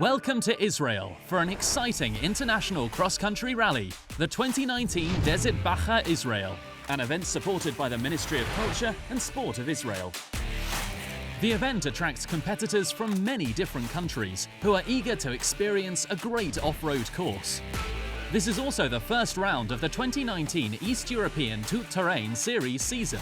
Welcome to Israel for an exciting international cross-country rally, the 2019 Desert BAJA Israel, an event supported by the Ministry of Culture and Sport of Israel. The event attracts competitors from many different countries who are eager to experience a great off-road course. This is also the first round of the 2019 East European Tout-Terrain Series season.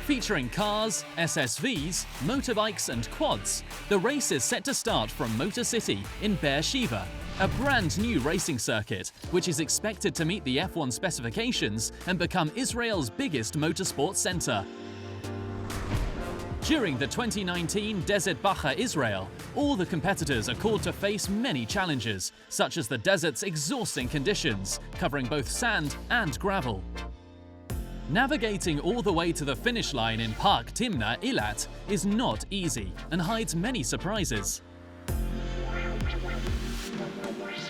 Featuring cars, SSVs, motorbikes and quads, the race is set to start from Motor City in Beersheba, a brand new racing circuit which is expected to meet the F1 specifications and become Israel's biggest motorsport centre. During the 2019 Desert BAJA Israel, all the competitors are called to face many challenges, such as the desert's exhausting conditions, covering both sand and gravel. Navigating all the way to the finish line in Park Timna, Eilat, is not easy and hides many surprises.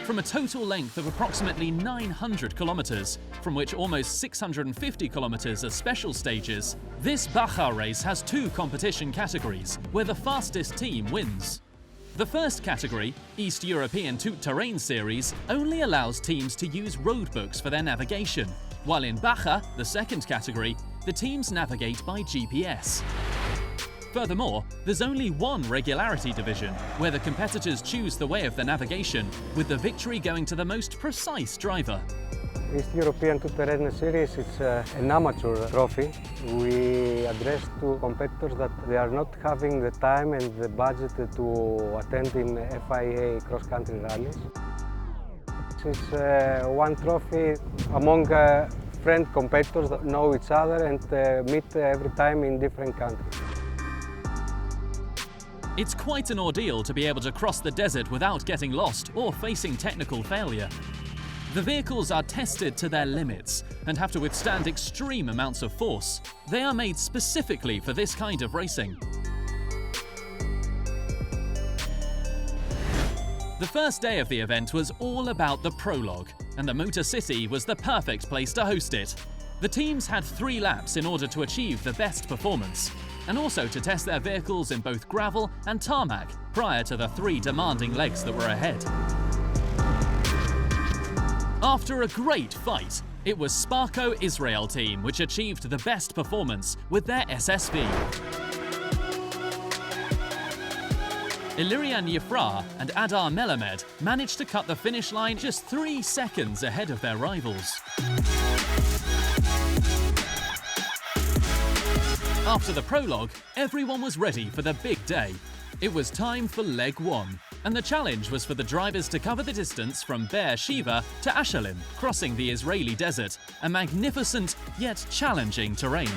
From a total length of approximately 900 kilometers, from which almost 650 kilometers are special stages, this BAJA race has two competition categories, where the fastest team wins. The first category, East European Tout-Terrain Series, only allows teams to use roadbooks for their navigation, while in BAJA, the second category, the teams navigate by GPS. Furthermore, there's only one regularity division, where the competitors choose the way of the navigation, with the victory going to the most precise driver. East European Tout-Terrain Series is an amateur trophy. We address to competitors that they are not having the time and the budget to attend in FIA cross-country rallies. This is one trophy among friend competitors that know each other and meet every time in different countries. It's quite an ordeal to be able to cross the desert without getting lost or facing technical failure. The vehicles are tested to their limits and have to withstand extreme amounts of force. They are made specifically for this kind of racing. The first day of the event was all about the prologue, and the Motor City was the perfect place to host it. The teams had 3 laps in order to achieve the best performance, and also to test their vehicles in both gravel and tarmac prior to the 3 demanding legs that were ahead. After a great fight, it was Sparko Israel team which achieved the best performance with their SSV. Ilirian Yifra and Adar Melamed managed to cut the finish line just 3 seconds ahead of their rivals. After the prologue, everyone was ready for the big day. It was time for leg 1, and the challenge was for the drivers to cover the distance from Beersheba to Ashalim, crossing the Israeli desert, a magnificent yet challenging terrain.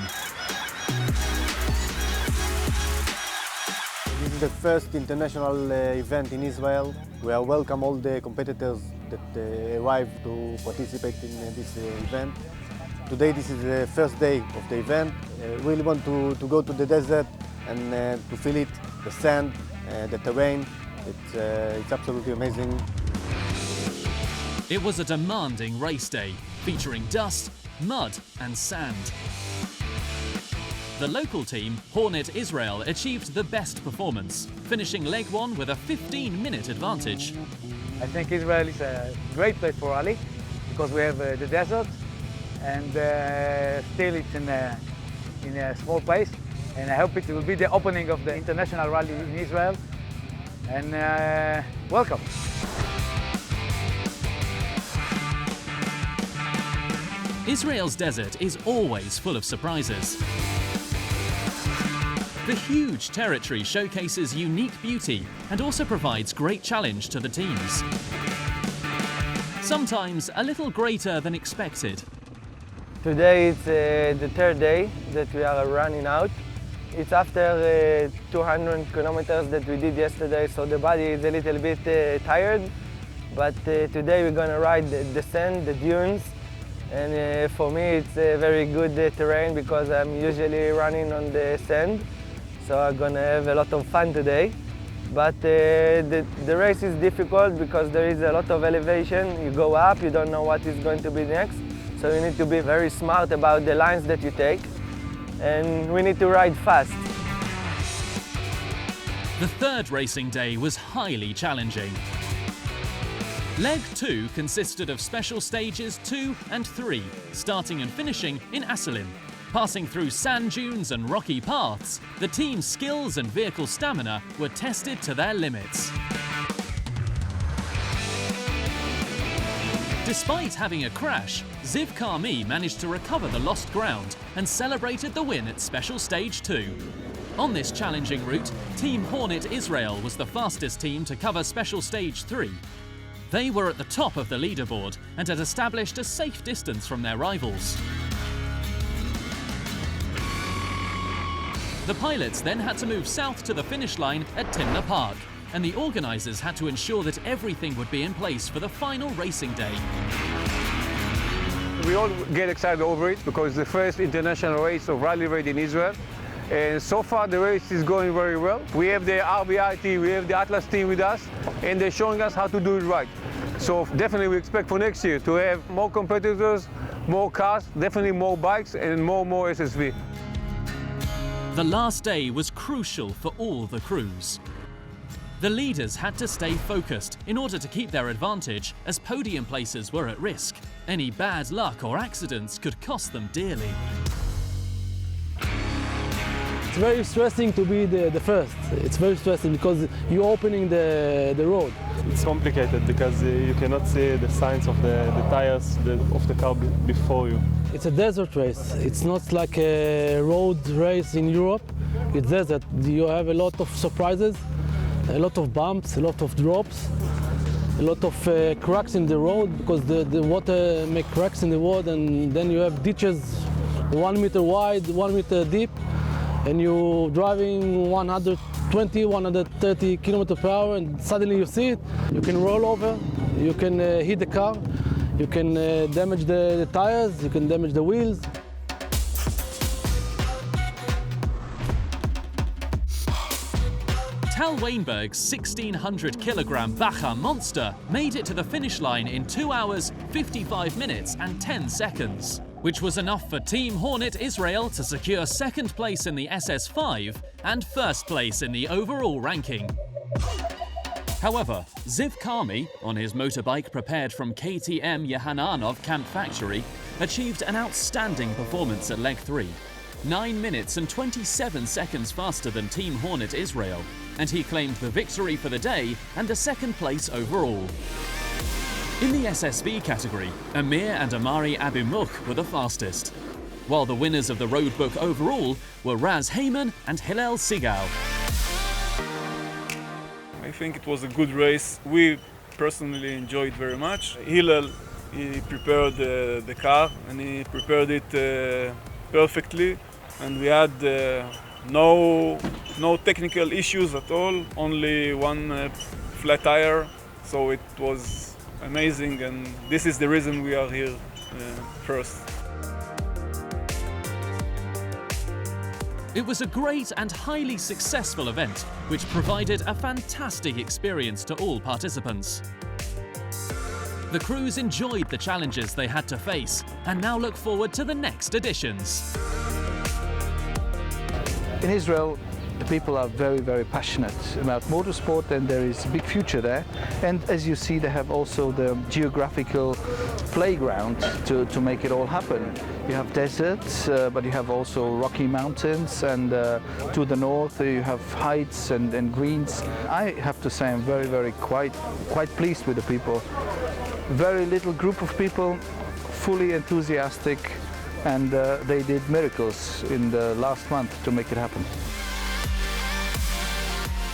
This is the first international event in Israel. We welcome all the competitors that arrive to participate in this event. Today this is the first day of the event. We really want to go to the desert and to feel it, the sand, the terrain. It's absolutely amazing. It was a demanding race day, featuring dust, mud and sand. The local team, Hornet Israel, achieved the best performance, finishing leg 1 with a 15-minute advantage. I think Israel is a great place for rally because we have the desert and still it's in a small place, and I hope it will be the opening of the international rally in Israel. And welcome. Israel's desert is always full of surprises. The huge territory showcases unique beauty and also provides great challenge to the teams. Sometimes a little greater than expected. Today it's the third day that we are running out. It's after 200 kilometers that we did yesterday, so the body is a little bit tired. But today we're going to ride the sand, the dunes. And for me it's a very good terrain because I'm usually running on the sand. So I'm going to have a lot of fun today. But the race is difficult because there is a lot of elevation. You go up, you don't know what is going to be next. So you need to be very smart about the lines that you take. And we need to ride fast. The third racing day was highly challenging. Leg 2 consisted of special stages 2 and 3, starting and finishing in Asselin. Passing through sand dunes and rocky paths, the team's skills and vehicle stamina were tested to their limits. Despite having a crash, Ziv Karmi managed to recover the lost ground and celebrated the win at Special Stage 2. On this challenging route, Team Hornet Israel was the fastest team to cover Special Stage 3. They were at the top of the leaderboard and had established a safe distance from their rivals. The pilots then had to move south to the finish line at Timna Park, and the organisers had to ensure that everything would be in place for the final racing day. We all get excited over it because it's the first international race of rally raid in Israel. And so far the race is going very well. We have the RBI team, we have the Atlas team with us, and they're showing us how to do it right. So definitely we expect for next year to have more competitors, more cars, definitely more bikes and more SSV. The last day was crucial for all the crews. The leaders had to stay focused in order to keep their advantage, as podium places were at risk. Any bad luck or accidents could cost them dearly. It's very stressing to be the first. It's very stressing because you're opening the road. It's complicated because you cannot see the signs of the tires of the car before you. It's a desert race. It's not like a road race in Europe. It's desert. You have a lot of surprises, a lot of bumps, a lot of drops, a lot of cracks in the road because the water makes cracks in the road, and then you have ditches 1 meter wide, 1 meter deep, and you're driving 120, 130 kilometers per hour, and suddenly you see it. You can roll over, you can hit the car, you can damage the tires, you can damage the wheels. Tal Weinberg's 1,600-kilogram BAJA monster made it to the finish line in 2 hours, 55 minutes and 10 seconds, which was enough for Team Hornet Israel to secure second place in the SS5 and first place in the overall ranking. However, Ziv Karmi, on his motorbike prepared from KTM Yehananov Camp Factory, achieved an outstanding performance at Leg 3, 9 minutes and 27 seconds faster than Team Hornet Israel, and he claimed the victory for the day and a second place overall. In the SSV category, Amir and Amari Abimukh were the fastest, while the winners of the roadbook overall were Raz Heyman and Hillel Sigal. I think it was a good race. We personally enjoyed very much. Hillel, he prepared the car and he prepared it perfectly, and we had no technical issues at all, only one flat tire, so it was amazing, and this is the reason we are here first. It was a great and highly successful event, which provided a fantastic experience to all participants. The crews enjoyed the challenges they had to face and now look forward to the next editions. In Israel, the people are very, very passionate about motorsport, and there is a big future there. And as you see, they have also the geographical playground to make it all happen. You have deserts, but you have also rocky mountains, and to the north you have heights and greens. I have to say I'm very, very quite pleased with the people. Very little group of people, fully enthusiastic, and they did miracles in the last month to make it happen.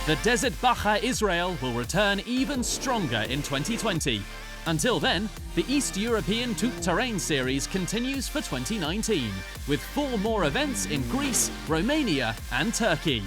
The Desert BAJA Israel will return even stronger in 2020. Until then, the East European Tout Terrain Series continues for 2019, with 4 more events in Greece, Romania and Turkey.